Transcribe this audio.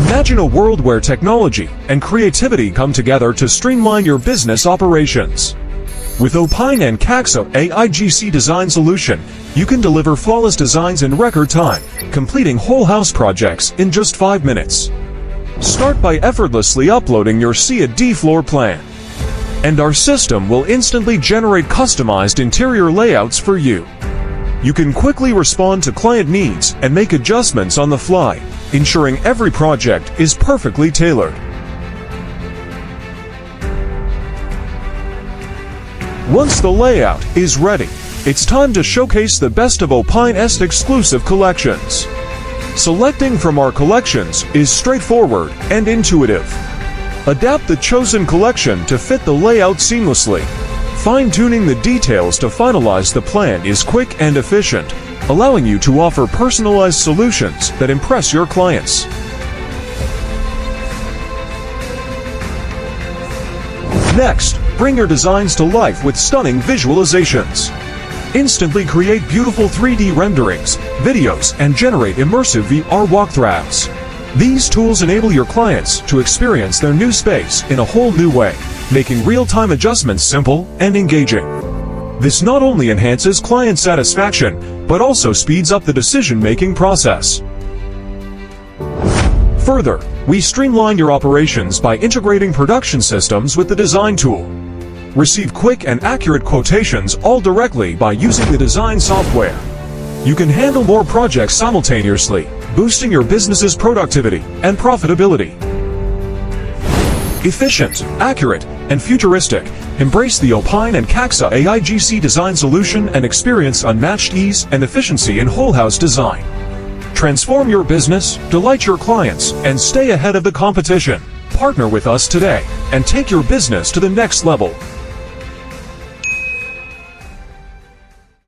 Imagine a world where technology and creativity come together to streamline your business operations. With Oppein and CAXA AIGC design solution, you can deliver flawless designs in record time, completing whole house projects in just 5 minutes. Start by effortlessly uploading your C/D floor plan, and our system will instantly generate customized interior layouts for you. You can quickly respond to client needs and make adjustments on the fly, ensuring every project is perfectly tailored. Once the layout is ready, it's time to showcase the best of Oppein's exclusive collections. Selecting from our collections is straightforward and intuitive. Adapt the chosen collection to fit the layout seamlessly. Fine-tuning the details to finalize the plan is quick and efficient, allowing you to offer personalized solutions that impress your clients. Next, bring your designs to life with stunning visualizations. Instantly create beautiful 3D renderings, videos, and generate immersive VR walkthroughs. These tools enable your clients to experience their new space in a whole new way, making real-time adjustments simple and engaging. This not only enhances client satisfaction, but also speeds up the decision-making process. Further, we streamline your operations by integrating production systems with the design tool. Receive quick and accurate quotations all directly by using the design software. You can handle more projects simultaneously, boosting your business's productivity and profitability. Efficient, accurate, and futuristic, embrace the Oppein and CAXA AIGC design solution and experience unmatched ease and efficiency in whole house design. Transform your business, delight your clients, and stay ahead of the competition. Partner with us today and take your business to the next level.